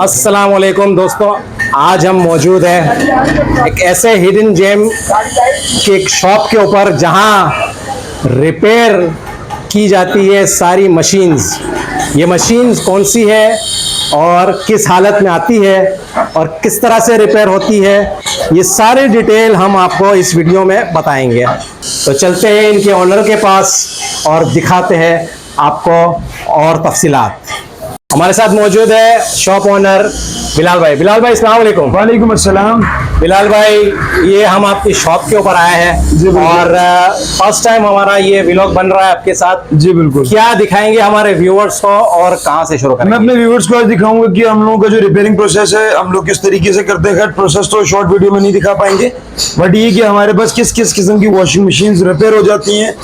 अस्सलाम वालेकुम दोस्तों, आज हम मौजूद हैं एक ऐसे हिडन जेम की एक शॉप के ऊपर जहां रिपेयर की जाती है सारी मशीन्स। ये मशीन्स कौन सी है और किस हालत में आती है और किस तरह से रिपेयर होती है, ये सारी डिटेल हम आपको इस वीडियो में बताएंगे। तो चलते हैं इनके ओनर के पास और दिखाते हैं आपको और तफसीलात। हमारे साथ मौजूद है शॉप ओनर बिलाल भाई। बिलाल भाई अस्सलाम वालेकुम। वालेकुम अस्सलाम। बिलाल भाई, ये हम आपकी शॉप के ऊपर आए हैं और फर्स्ट टाइम हमारा ये व्लॉग बन रहा है आपके साथ। जी बिल्कुल। क्या दिखाएंगे हमारे व्यूअर्स को और कहाँ से शुरू करेंगे? मैं अपने व्यूअर्स को आज दिखाऊंगा कि हम लोगों का जो रिपेयरिंग प्रोसेस है हम लोग किस तरीके से करते हैं। प्रोसेस तो शॉर्ट वीडियो में नहीं दिखा पाएंगे, बट ये कि हमारे पास किस किस किस्म की वॉशिंग मशीन रिपेयर हो जाती हैं,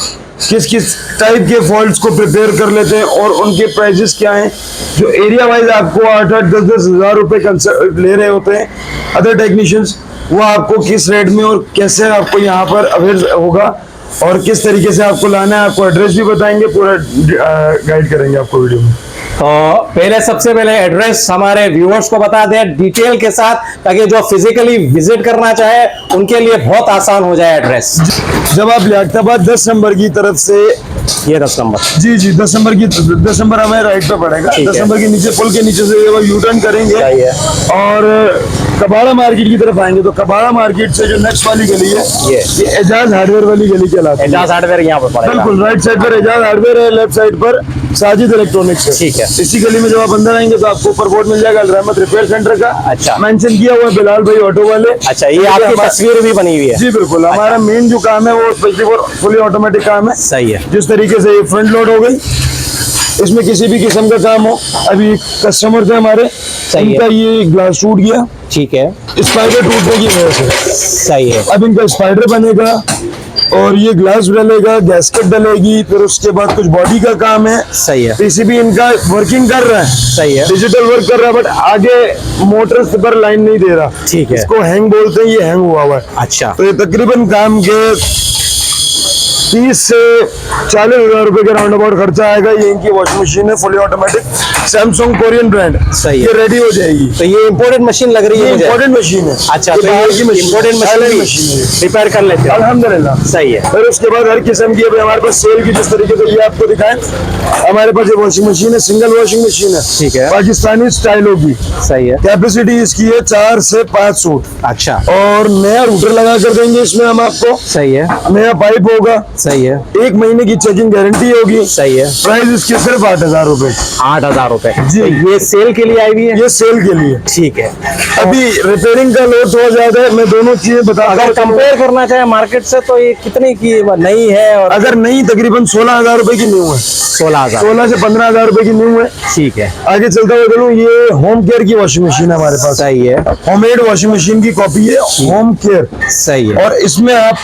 किस किस टाइप के फॉल्ट्स को प्रिपेयर कर लेते हैं और उनके प्राइजेस क्या हैं। जो एरिया वाइज आपको 8-8, 10-10 हज़ार रुपए ले रहे होते हैं अदर टेक्नीशियंस, वो आपको किस रेट में और कैसे आपको यहाँ पर अवेयर होगा और किस तरीके से आपको लाना है, आपको एड्रेस भी बताएंगे, पूरा गाइड करेंगे आपको वीडियो में। तो सबसे पहले एड्रेस हमारे व्यूअर्स को बता दें डिटेल के साथ, ताकि जो फिजिकली विजिट करना चाहे उनके लिए बहुत आसान हो जाए एड्रेस। जब आप लियाकताबाद 10 नंबर की तरफ से, ये 10 नंबर, जी 10 नंबर हमें राइट पे पड़ेगा। 10 नंबर के नीचे, पुल के नीचे से जब यू टर्न करेंगे और कबाड़ा मार्केट की तरफ आएंगे तो कबाड़ा मार्केट से जो नेक्स्ट वाली गली है ये एजाज हार्डवेयर वाली गली कहलाती है। एजाज हार्डवेयर यहाँ पर पड़ेगा। बिल्कुल राइट साइड पर एजाज हार्डवेयर है, लेफ्ट साइड पर साजिद इलेक्ट्रॉनिक्स है। ठीक है। इसी गली में जब आप अंदर आएंगे तो आपको ऊपर बोर्ड मिल जाएगा रहमत रिपेयर सेंटर का। अच्छा। मेंशन किया हुआ है बिलाल भाई ऑटो वाले। अच्छा, ये आपकी तस्वीर भी बनी हुई है? जी बिल्कुल। हमारा मेन जो काम है वो फुली ऑटोमेटिक काम है। सही है। जिस तरीके से ये फ्रंट लोड हो गई, इसमें किसी भी किस्म का काम हो। अभी कस्टमर थे हमारे, इनका ये ग्लास टूट गया। ठीक है। स्पाइडर टूटने की वजह से। सही है। अब इनका स्पाइडर बनेगा और ये ग्लास डलेगा, गैस्केट डलेगी, फिर उसके बाद कुछ बॉडी का काम है। सही है। पीसीबी इनका वर्किंग कर रहा है। सही है। डिजिटल वर्क कर रहा है, बट आगे मोटर पर लाइन नहीं दे रहा। ठीक है। इसको हैंग बोलते हैं, ये हैंग हुआ हुआ है। अच्छा। तो ये तकरीबन काम के 30 से 40 हज़ार रुपए के राउंड अबाउट खर्चा आएगा। ये इनकी वॉशिंग मशीन है fully automatic, Samsung Korean brand. सही है। ये रेडी हो जाएगी। तो ये इम्पोर्टेड मशीन लग रही है मुझे। इम्पोर्टेड मशीन है। अच्छा, तो ये इम्पोर्टेड मशीन रिपेयर कर लेते हैं अल्हम्दुलिल्लाह। सही है। फिर उसके बाद हर किस्म की, अभी हमारे पास सेल की जिस तरीके से ये आपको दिखाएं, हमारे पास ये वॉशिंग मशीन है, सिंगल वॉशिंग मशीन है। ठीक है। पाकिस्तानी स्टाइल होगी। सही है। कैपेसिटी इसकी है 4 से 5 सूट। अच्छा। और नया रूटर लगा कर देंगे इसमें हम आपको। सही है। नया पाइप होगा। सही है। 1 महीने की चेकिंग गारंटी होगी। सही है। प्राइस इसकी सिर्फ 8,000 रुपए। 8,000 रुपए जी। तो ये सेल के लिए आई हुई है? ये सेल के लिए। ठीक है। अभी रिपेयरिंग का लोड थोड़ा ज्यादा है, मैं दोनों चीजें बता। अगर कंपेयर करना चाहे मार्केट से तो ये कितने की नई है? और अगर नहीं, तकरीबन 16,000 रुपए की न्यू है। 16,000। 16 से 15,000 रुपए की न्यू है। ठीक है। आगे चलता हुआ चलूं, ये होम केयर की वॉशिंग मशीन है हमारे पास। सही है। होममेड वॉशिंग मशीन की कॉपी है, होम केयर। सही है। और इसमें आप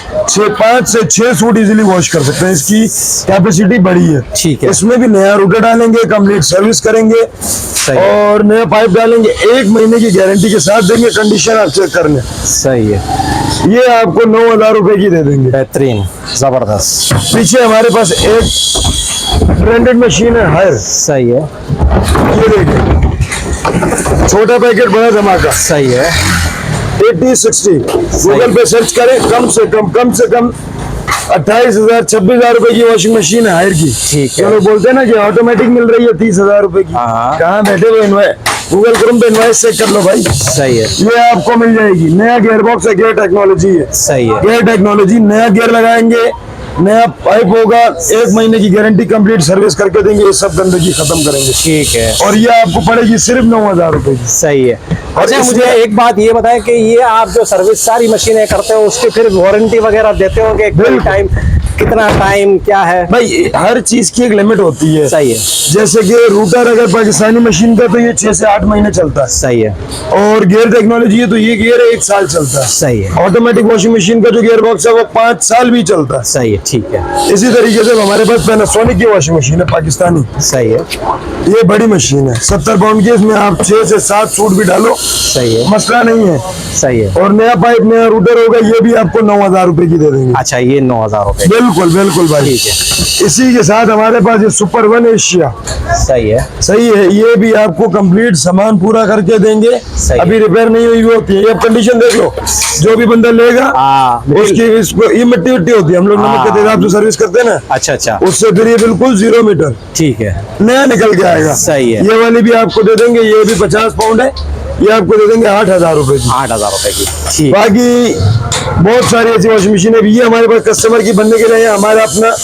5 से 6 सूट इजीली वॉश कर सकते हैं। इसकी कैपेसिटी बड़ी है। ठीक है। इसमें भी नया रूटर डालेंगे, कंप्लीट सर्विस करेंगे और नया पाइप डालेंगे। 1 महीने की गारंटी के साथ देंगे, कंडीशन आप चेक कर लें। सही है। ये आपको 9,000 रुपए की दे देंगे। बेहतरीन, जबरदस्त। पीछे हमारे पास एक ब्रांडेड मशीन है हायर। सही है। ये देखिए, छोटा पैकेट बड़ा धमाका। सही है। 80-60 गूगल पे सर्च करें, कम से कम 28,000 26,000 रुपए की वॉशिंग मशीन है हायर की। ठीक है। लोग बोलते हैं ना कि ऑटोमेटिक मिल रही है 30,000 रुपए की। हाँ। कहाँ बैठे हुए इन्वाइस, गूगल क्रोम पे इन्वाइस चेक कर लो भाई। सही है। ये आपको मिल जाएगी। नया गियर बॉक्स है, गियर टेक्नोलॉजी है। सही है। गियर टेक्नोलॉजी, नया गियर लगाएंगे, नया पाइप होगा, 1 महीने की गारंटी, कंप्लीट सर्विस करके देंगे, ये सब गंदगी खत्म करेंगे। ठीक है। और ये आपको पड़ेगी सिर्फ 9,000 रुपए की। सही है। और अच्छा, मुझे एक बात ये बताएं कि ये आप जो सर्विस सारी मशीनें करते हो उसकी फिर वारंटी वगैरह देते हो कि टाइम, कितना टाइम क्या है? भाई हर चीज की एक लिमिट होती है। सही है। जैसे कि रूटर अगर पाकिस्तानी मशीन का तो ये 6 से 8 महीने चलता है। सही है। और गियर टेक्नोलॉजी है तो ये गियर 1 साल चलता है। सही है। ऑटोमेटिक वॉशिंग मशीन का जो गियर बॉक्स है वो 5 साल भी चलता है। सही है। ठीक है, इसी तरीके से हमारे पास पैनासोनिक की वॉशिंग मशीन है पाकिस्तानी, सही है, ये बड़ी मशीन है 70 पाउंड की, इसमें आप 6 से 7 सूट भी डालो, सही है, मसला नहीं है। सही है। और नया पाइप नया रूटर होगा, ये भी आपको 9,000 रुपए की दे देंगे। अच्छा, ये 9,000 रुपए, बिल्कुल बिल्कुल भाई। ठीक है, इसी के साथ हमारे पास ये सुपर वन एशिया, सही है, सही है, ये भी आपको कंप्लीट सामान पूरा करके देंगे। सही है। अभी रिपेयर नहीं हुई होती है, ये कंडीशन देख लो, जो भी बंदा लेगा हाँ, उसकी इसको ये मिट्टी विट्टी होती है, हम लोग नमक के हिसाब से सर्विस करते हैं ना, अच्छा अच्छा, उससे फिर ये बिल्कुल 0 मीटर ठीक है, नया निकल के आएगा। सही है। ये वाली भी आपको दे देंगे, ये भी 50 पाउंड है, ये आपको दे देंगे 8,000 रुपए की। 8,000 रुपए की, ठीक, बाकी बहुत सारी ऐसी वॉशिंग मशीनें भी, ये हमारे पास कस्टमर की बनने के लिए है, हमारा अपना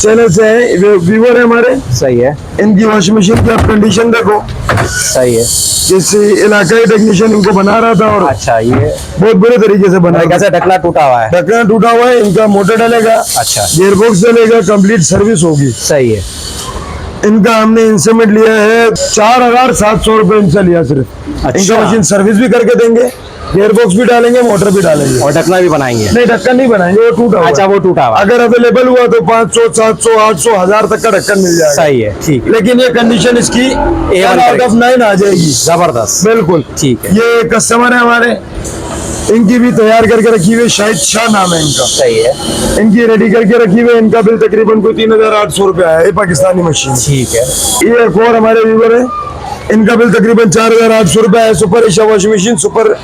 चैनल से है, व्यूवर है हमारे, सही है, इनकी वॉशिंग मशीन की आप कंडीशन देखो, सही है। किसी इलाकाई टेक्नीशियन इनको बना रहा था और अच्छा, ये बहुत बुरे तरीके से बना, कैसे ढकना टूटा हुआ है? ढक्कन टूटा हुआ है, इनका मोटर डलेगा, अच्छा, गियरबॉक्स डलेगा, कंप्लीट सर्विस होगी। सही है, इनका हमने इंस्ट्रूमेंट लिया है 4,700 रुपए इनसे लिया सिर्फ। अच्छा। इनका मशीन सर्विस भी करके देंगे, गियरबॉक्स भी डालेंगे, मोटर भी डालेंगे। और ढकना भी बनाएंगे? नहीं, ढक्कन नहीं बनाएंगे, वो टूटा हुआ अच्छा, है। वो टूटा हुआ है। अगर अवेलेबल हुआ तो 500, 700, 800, 1,000 तक का ढक्कन मिल जाएगा। सही है, ठीक है, लेकिन ये कंडीशन इसकी 10 आउट ऑफ 9 आ जाएगी, जबरदस्त, बिल्कुल। ठीक है, ये कस्टमर है हमारे, इनकी भी तैयार करके रखी हुई, शाहिद शाह नाम है इनका, सही है, इनकी रेडी करके रखी हुई, इनका बिल तकरीबन कोई 3,800 रुपए आया, ये पाकिस्तानी मशीन। ठीक है, ये एक और हमारे व्यूवर है, इनका बिल तकरीबन 4,800 रुपए है। Super Asia washing machine, super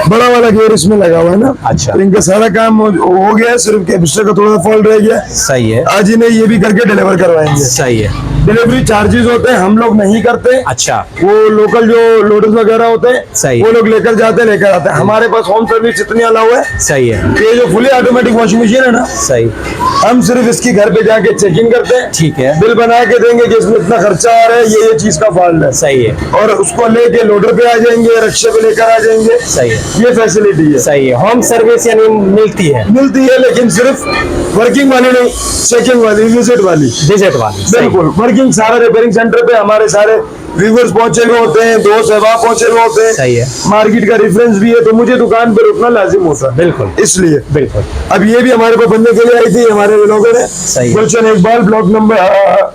बड़ा वाला गियर इसमें लगा हुआ है ना। अच्छा। तो इनका सारा काम हो गया है, सिर्फ कैपेसिटर का थोड़ा सा फॉल्ट रह गया। सही है, आज इन्हें ये भी करके डिलीवर करवाएंगे। सही है, डिलीवरी चार्जेस होते हैं, हम लोग नहीं करते। अच्छा, वो लोकल जो लोडर्स वगैरह होते हैं, सही। वो लोग लेकर जाते हैं, लेकर आते हैं। हमारे पास होम सर्विस इतनी अलाउ है। सही है, ये जो फुली ऑटोमेटिक वॉशिंग मशीन है ना, सही, हम सिर्फ इसकी घर पे जाके चेकिंग करते हैं, ठीक है, बिल बना के देंगे कि इसमें इतना खर्चा आ रहा है, ये चीज का फॉल्ट है, सही है, और उसको लेके लोडर पे आ जाएंगे, रिक्शे पे लेकर आ जाएंगे। सही है, ये फैसिलिटी है, सही है। होम सर्विस यानी मिलती है? मिलती है, लेकिन सिर्फ वर्किंग वाली नहीं, चेकिंग वाली, विजिट वाली। विजिट वाली, सही। बिल्कुल, वर्किंग सारा रिपेयरिंग सेंटर पे हमारे सारे व्यूवर्स पहुंचे हुए होते हैं, दोस्त अहबाब पहुंचे हुए होते हैं। सही है। मार्केट का रेफरेंस भी है, तो मुझे दुकान पे रुकना लाजिम होता है, बिल्कुल, इसलिए। बिल्कुल, अब ये भी हमारे पास बनने के लिए आई थी, हमारे व्लॉगर है, सही है। गुलशन इकबाल, ब्लॉक नंबर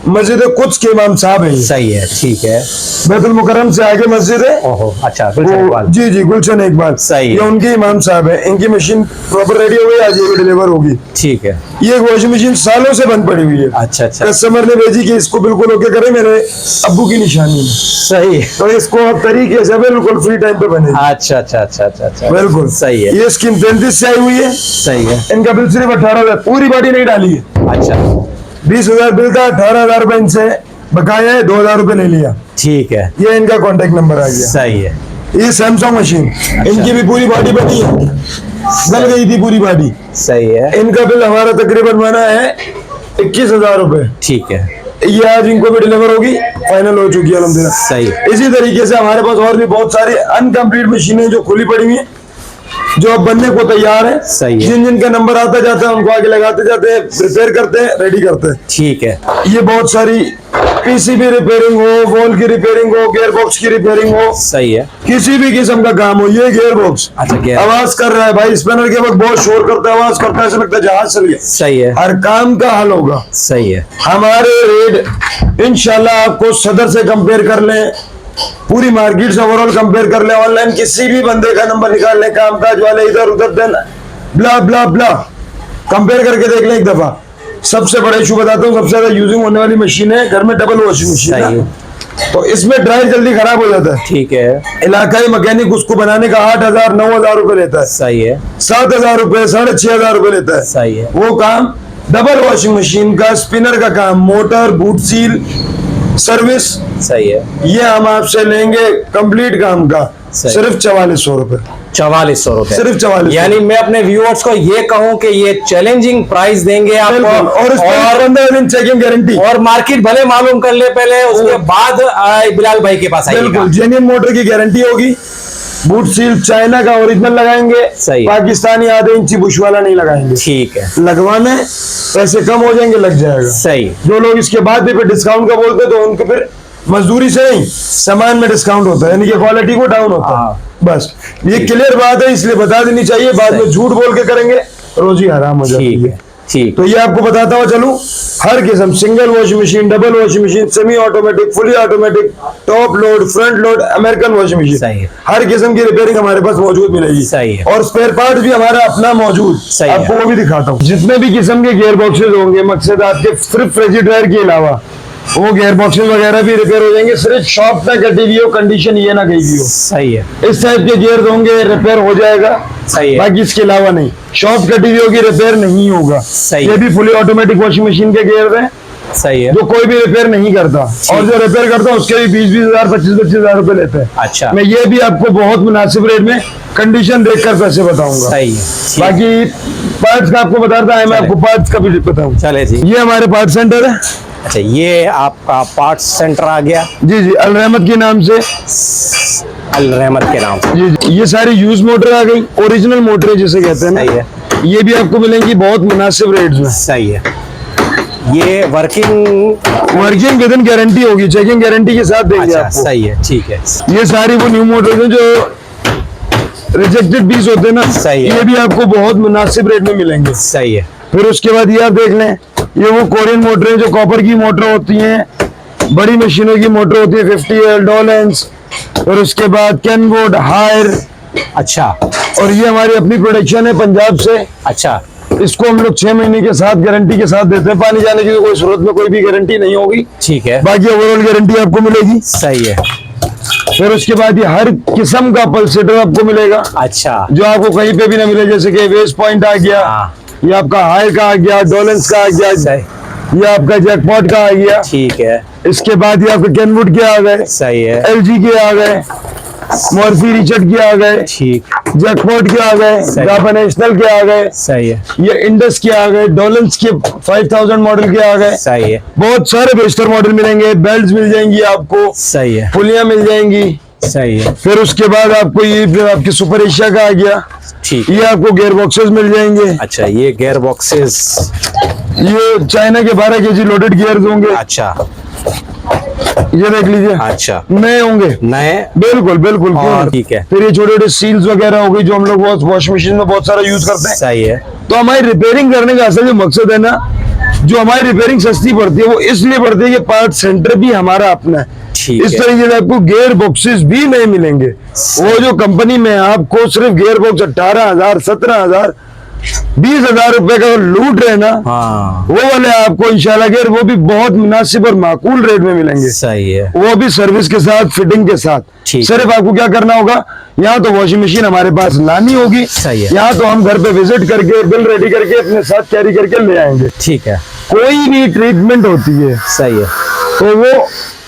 मस्जिद कुछ के इमाम साहब है ये। सही है, ठीक है, बैतुल मुकर्रम से आगे मस्जिद है। ओहो, अच्छा, गुलशन इकबाल, जी जी, गुलशन इकबाल, सही है। ये उनके इमाम साहब है। इनकी मशीन प्रॉपर रेडी हो गई, आज ये भी डिलीवर होगी। ठीक है, ये वॉशिंग मशीन सालों से बंद पड़ी हुई है। अच्छा अच्छा, कस्टमर ने भेजी कि इसको बिल्कुल ओके करे, मेरे अब्बू की निशानी है, सही है, तो इसको अब तरीके से बिल्कुल फ्री टाइम पे बनेगी। अच्छा अच्छा अच्छा अच्छा अच्छा, बिल्कुल सही है, ये स्कीम 33 से आई हुई है। सही है, इनका बिल सिर्फ 18,000, पूरी बॉडी नहीं डाली है। अच्छा, 20,000 बिल था, 18,000 रुपए इनसे बकाया है, 2,000 रुपए ले लिया। ठीक है, ये इनका कॉन्टेक्ट नंबर आ गया। सही है, ये सैमसंग मशीन, इनकी भी पूरी बॉडी बनी है, गल गई थी पूरी बॉडी। सही है, इनका बिल हमारा तकरीबन बना है 21,000 रुपए। ठीक है, ये आज इनको भी डिलीवर होगी, फाइनल हो चुकी है अल्हम्दुलिल्लाह। सही, इसी तरीके से हमारे पास और भी बहुत सारी अनकम्प्लीट मशीनें जो खुली पड़ी हुई हैं, जो अब बनने को तैयार है। सही है। जिन जिनका नंबर आता जाता है उनको आगे लगाते जाते हैं, प्रिपेयर करते हैं, रेडी करते हैं। ठीक है, ये बहुत सारी पीसीबी रिपेयरिंग हो, वॉल की रिपेयरिंग हो, गियर बॉक्स की रिपेयरिंग हो, सही है, किसी भी किस्म का काम हो, ये गियर बॉक्स अच्छा, gear- आवाज कर रहा है भाई, स्पिनर के वक्त बहुत शोर करता है, आवाज करता है, ऐसा लगता है जहाज चल गया। सही है, हर काम का हल होगा। सही है, हमारे रेट इंशाल्लाह आपको सदर से कंपेयर कर लें, पूरी मार्केट से ओवरऑल कंपेयर कर ले, ऑनलाइन किसी भी बंदे का नंबर निकाल ले, कामकाज वाले इधर उधर देना, ब्ला ब्ला ब्ला, कंपेयर करके देख ले एक दफा। सबसे बड़ा इशू बताता हूँ, सबसे ज्यादा यूजिंग होने वाली मशीन है घर में डबल वॉशिंग मशीन सही है, है, तो इसमें ड्रायर जल्दी खराब हो जाता है। ठीक है, इलाकाई मैकेनिक उसको बनाने का 8,000 9,000 रुपए लेता है, सही है, 7,000 रुपए 6,500 रुपए लेता है। सही है, वो काम डबल वॉशिंग मशीन का, स्पिनर का काम, मोटर, बूट सील, सर्विस, सही है, ये हम आपसे लेंगे कंप्लीट काम का सही। सिर्फ 4400 रुपए, 4400 रुपए, सिर्फ 4400। यानी मैं अपने व्यूअर्स को ये कहूं कि ये चैलेंजिंग प्राइस देंगे बिल्कुल, आपको, और और 15 दिन चेकिंग गारंटी। और मार्केट भले मालूम कर ले पहले, उसके बाद बिलाल भाई के पास आइएगा। बिल्कुल, जेन्युइन मोटर की गारंटी होगी, बूट सील चाइना का ओरिजिनल लगाएंगे, सही। पाकिस्तानी आधे इंची बुश वाला नहीं लगाएंगे। ठीक है, लगवाने पैसे कम हो जाएंगे, लग जाएगा। सही, जो लोग इसके बाद भी फिर डिस्काउंट का बोलते हैं, तो उनको फिर मजदूरी से नहीं, सामान में डिस्काउंट होता है, यानी कि क्वालिटी को डाउन होता है। हाँ। बस ये क्लियर बात है, इसलिए बता देनी चाहिए, बाद में झूठ बोल के करेंगे रोजी हराम हो जाती ठीक है। है, ठीक। तो ये आपको बताता हुआ चलूं, हर किस्म, single washing machine, double washing machine, semi automatic, fully automatic, top load, front load, American washing machine, सही है। हर किस्म की रिपेयरिंग हमारे पास मौजूद मिलेगी। सही है। और स्पेयर पार्ट भी हमारा अपना मौजूद, सही है। आपको वो भी दिखाता हूँ। जितने भी किस्म के गियर बॉक्सेस होंगे, मकसद आपके सिर्फ फ्रिजिड्रायर के अलावा वो गियर बॉक्सेस वगैरह भी रिपेयर हो जाएंगे। सिर्फ शॉप ना कटी हुई हो, कंडीशन ये ना गई हुई हो, सही है। इस टाइप के गियर होंगे, रिपेयर हो जाएगा। सही है। बाकी इसके अलावा नहीं, शॉप कटी हुई होगी, रिपेयर नहीं होगा। सही ये है। भी फुली ऑटोमेटिक वॉशिंग मशीन के गियर हैं, सही है। जो कोई भी रिपेयर नहीं करता, और जो रिपेयर करता है उसके भी 20-20 हजार, 25-25 हजार रुपए लेते हैं। अच्छा। मैं ये भी आपको बहुत मुनासिब रेट में कंडीशन देखकर पैसे बताऊंगा। सही है। ठीक। बाकी पार्ट्स का आपको बताता है, मैं चले। आपको पार्ट्स का भी बताऊँ। चले जी। ये हमारे पार्ट सेंटर है। अच्छा, ये आपका पार्ट्स सेंटर आ गया जी जी, अल रहमत के नाम से। अल रहमत के नाम से। जी जी, ये सारी यूज मोटर आ गई, ओरिजिनल मोटरें जिसे कहते हैं सही ना, है। ये भी आपको मिलेंगी बहुत मुनासिब रेट्स में। सही है। ये वर्किंग विद इन गारंटी होगी, चेकिंग गारंटी के साथ देंगे अच्छा, आपको। सही है। ठीक है। ये सारी वो न्यू मोटर्स हैं जो रिजेक्टेड पीस होते हैं ना, सही है। ये भी आपको बहुत मुनासिब रेट में मिलेंगे। सही है। फिर उसके बाद ये आप देख लें, ये वो कोरियन मोटरें जो कॉपर की मोटर होती हैं, बड़ी मशीनों की मोटर होती है, 50L डॉलेंस, और उसके बाद कैनवुड, हायर, अच्छा। और ये हमारी अपनी प्रोडक्शन है पंजाब से। अच्छा। इसको हम लोग 6 महीने के साथ गारंटी के साथ देते हैं, पानी जाने की कोई जरूरत में कोई भी गारंटी नहीं होगी। ठीक है। बाकी ओवरऑल गारंटी आपको मिलेगी। सही है। फिर उसके बाद ये हर किस्म का पल्सेटर आपको मिलेगा, अच्छा। जो आपको कहीं पे भी ना मिले, जैसे कि वेस्ट पॉइंट आ गया, हाँ। ये आपका हायर का आ गया, डॉलेंस का आ गया, सही। ये आपका जैकपॉट का आ गया। ठीक है। इसके बाद ये आपके कैनवुड के आ गए, सही है। एलजी के आ गए, मॉर्फी रिचर्ड के आ गए, ठीक। जैकपॉट के आ गए, सही। जापा नेशनल के आ गए, सही है। ये इंडस के आ गए, डॉलेंस के 5000 मॉडल के आ गए। सही है। बहुत सारे बेस्टर मॉडल मिलेंगे, बेल्ट मिल जाएंगी आपको, सही है। पुलियां मिल जाएंगी। सही है। फिर उसके बाद आपको ये फिर आपकी सुपर एशिया का आ गया, ठीक। ये आपको गियर बॉक्सेस मिल जाएंगे। अच्छा, ये गियर बॉक्सेस। ये चाइना के 12 kg लोडेड गियर्स होंगे, अच्छा। ये देख लीजिए, अच्छा। नए होंगे, नए। बिल्कुल बिल्कुल। और ठीक है। फिर ये छोटे छोटे सील्स वगैरह हो गई, जो हम लोग वॉशिंग मशीन में बहुत सारा यूज करते हैं। सही है। तो हमारी रिपेयरिंग करने का असल जो मकसद है ना, जो हमारी रिपेयरिंग सस्ती पड़ती है, वो इसलिए पड़ती है कि पार्ट सेंटर भी हमारा अपना है। ठीक इस है। तरीके से आपको गियर बॉक्सेस भी नहीं मिलेंगे। वो जो कंपनी में आपको सिर्फ गियर बॉक्स 18,000, 17,000, 20,000 रुपए का लूट रहे ना, हाँ। वो वाले आपको इंशाल्लाह गियर वो भी बहुत मुनासिब और माकूल रेट में मिलेंगे। सही है। वो भी सर्विस के साथ, फिटिंग के साथ। ठीक सिर्फ आपको क्या करना होगा, यहाँ तो वॉशिंग मशीन हमारे पास लानी होगी, सही है। यहाँ तो हम घर पे विजिट करके बिल रेडी करके अपने साथ कैरी करके ले आएंगे। ठीक है। कोई भी ट्रीटमेंट होती है सही है। तो वो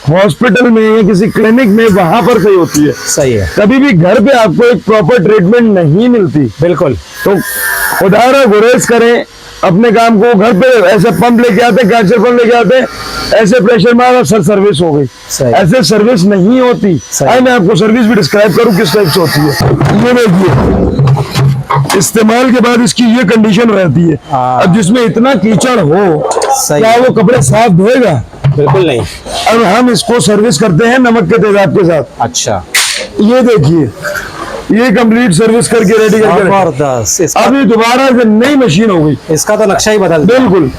हॉस्पिटल में या किसी क्लिनिक में वहां पर सही होती है। सही है। कभी भी घर पे आपको एक प्रॉपर ट्रीटमेंट नहीं मिलती। बिल्कुल। तो खुदा गुरेज करें अपने काम को, घर पे ऐसे पंप लेके आते, कैंसर पंप लेके आते, ऐसे प्रेशर मारा, सर सर्विस हो गई। सही। ऐसे सर्विस नहीं होती। सही। आइए मैं आपको सर्विस भी डिस्क्राइब करूं किस टाइप से होती है। ये देखिए, इस्तेमाल के बाद इसकी ये कंडीशन रहती है। हाँ। अब जिसमें इतना कीचड़ हो, सही। क्या वो कपड़े साफ धोएगा? बिल्कुल नहीं। अब हम इसको सर्विस करते हैं नमक के तेजाब के साथ। अच्छा। ये देखिए, ये कंप्लीट सर्विस करके रेडी करके रखा। जबरदस्त। अभी दोबारा से नई मशीन हो गई, इसका तो नक्शा ही बदल दिया। बिल्कुल।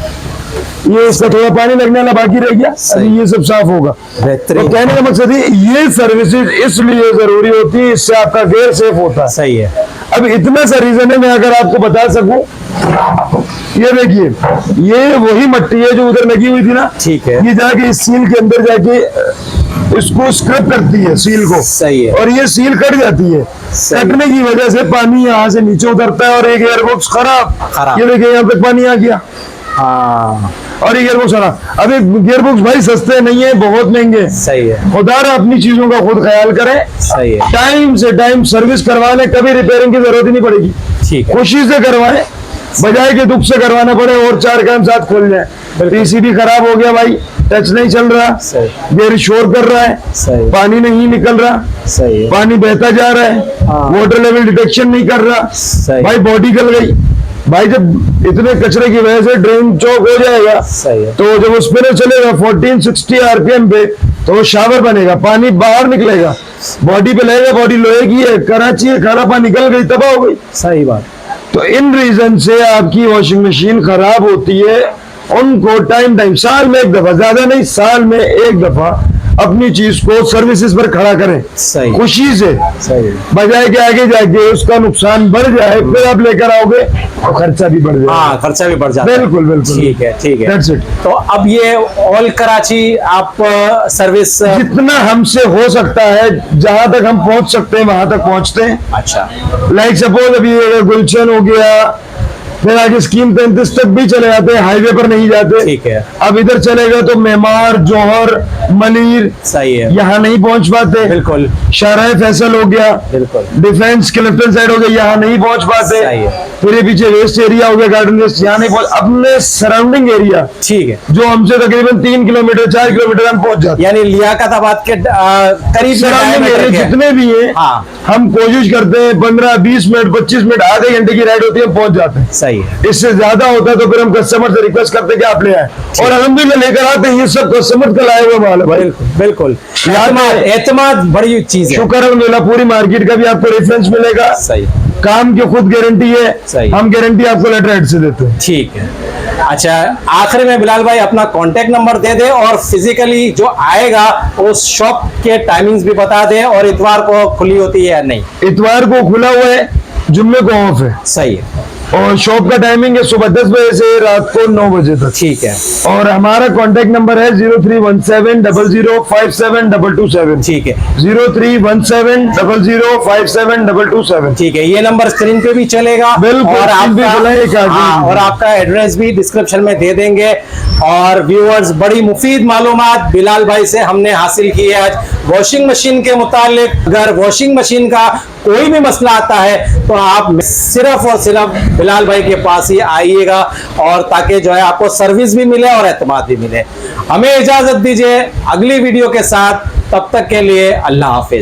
ये इसका थोड़ा पानी लगने वाला बाकी रह गया, अभी ये सब साफ होगा। बेहतरीन। तो कहने का मकसद है ये सर्विसेज इसलिए जरूरी होती है, इससे आपका गियर सेफ होता है। सही है। अब इतना सा रीजन है, मैं अगर आपको बता सकूं, ये देखिए, ये वही मट्टी है जो उधर लगी हुई थी ना। ठीक है। ये जाके इस सील के अंदर जाके इसको स्क्रब करती है, सील को। सही है। और ये सील कट जाती है, सही। कटने की वजह से पानी यहाँ से नीचे उतरता है और एक एयरबॉक्स खराब। ये देखिए, यहाँ पे पानी आ गया। हाँ। और ये गियरबॉक्स वाला, अभी गियरबॉक्स भाई सस्ते नहीं है, बहुत महंगे। सही है। खुदारा अपनी चीजों का खुद ख्याल करें, सही है। टाइम से टाइम सर्विस करवा लें, कभी रिपेयरिंग की जरूरत ही नहीं पड़ेगी। ठीक है। खुशी से करवाएं, बजाय के दुख से करवाना पड़े और 4 काम साथ खोल जाए। पीसीबी खराब हो गया भाई, टच नहीं चल रहा, सही। गियर शोर कर रहा है, सही। पानी नहीं निकल रहा, सही है। पानी बहता जा रहा है, हाँ। वाटर लेवल डिटेक्शन नहीं कर रहा, सही। भाई बॉडी गल गई। भाई जब इतने कचरे की वजह से ड्रेन चौक हो जाएगा, सही है। तो जब स्पिनर चलेगा 1460 आरपीएम पे, तो वो शावर बनेगा, पानी बाहर निकलेगा, बॉडी पे लगेगा। बॉडी लोहे की है, कराची है, खारा पानी निकल गई, तबाह हो गई। सही बात। तो इन रीजन से आपकी वॉशिंग मशीन खराब होती है। उनको टाइम साल में एक दफा, ज्यादा नहीं, साल में एक दफा अपनी चीज को सर्विसेज पर खड़ा करें सही। खुशी से, सही। बजाय के आगे जाके उसका नुकसान बढ़ जाए फिर आप लेकर आओगे तो खर्चा भी बढ़ जाएगा। हाँ, खर्चा भी बढ़ जाता है। बिल्कुल बिल्कुल, ठीक है, ठीक है। That's it। तो अब ये ऑल कराची आप सर्विस जितना हमसे हो सकता है, जहां तक हम पहुंच सकते हैं वहां तक पहुंचते हैं। अच्छा, लाइक सपोज अभी गुलशन हो गया, फिर आगे स्कीम 33 तक भी चले जाते हैं, हाईवे पर नहीं जाते। ठीक है। अब इधर चलेगा तो मेमार, जौहर, मनीर, सही है। यहाँ नहीं पहुंच पाते। बिल्कुल शाहराह फैसल हो गया, बिल्कुल। डिफेंस क्लिफ्टन साइड हो गया, यहाँ नहीं पहुंच पाते। सही है। फिर ये पीछे वेस्ट एरिया हो गया, गार्डन वेस्ट, यहाँ नहीं पहुंच। अपने सराउंडिंग एरिया ठीक है। जो हमसे तकरीबन 3 किलोमीटर 4 किलोमीटर हम पहुंच जाते हैं। यानी लियाकताबाद के करीब सराउंडिंग एरिया जितने भी हैं, हाँ। हम कोशिश करते हैं 15-20 मिनट 25 मिनट आधे घंटे की राइड होती है, हम पहुंच जाते हैं। सही है। इससे ज्यादा होता है तो फिर हम कस्टमर से रिक्वेस्ट करते हैं कि आप ले आए, और अल्हम्दुलिल्लाह लेकर आते हैं। ये सब कस्टमर का लाया हुआ माल है भाई। बिल्कुल बिल्कुल। याद है? एतमाद बड़ी चीज है। शुक्र अल्हम्दुलिल्लाह, पूरी मार्केट का भी आपको रेफरेंस मिलेगा। सही। काम की खुद गारंटी है, सही। हम गारंटी आपको लेटर हेड से देते हैं। ठीक है। अच्छा, आखिर में बिलाल भाई अपना कांटेक्ट नंबर दे दे और फिजिकली जो आएगा उस शॉप के टाइमिंग्स भी बता दे, और इतवार को खुली होती है या नहीं? इतवार को खुला हुआ है, जुम्मे को ऑफ है। सही है। और शॉप का टाइमिंग है सुबह 10 बजे से रात को 9 बजे तक। ठीक है। और हमारा कांटेक्ट नंबर है 031700572227। ठीक है। 031700572227। ठीक है, ये नंबर स्क्रीन पे भी चलेगा। बिल्कुल, और स्क्रीन पे चला है, एक आदमी हाँ, भी। और आपका एड्रेस भी डिस्क्रिप्शन में दे देंगे। और व्यूअर्स, बड़ी मुफीद मालूमात बिलाल भाई से हमने हासिल की है आज वॉशिंग मशीन के मुतालिक। अगर वॉशिंग मशीन का कोई भी मसला आता है तो आप सिर्फ और सिर्फ बिलाल भाई के पास ही आइएगा, और ताकि जो है आपको सर्विस भी मिले और एतमाद भी मिले। हमें इजाजत दीजिए अगली वीडियो के साथ, तब तक के लिए अल्लाह हाफिज।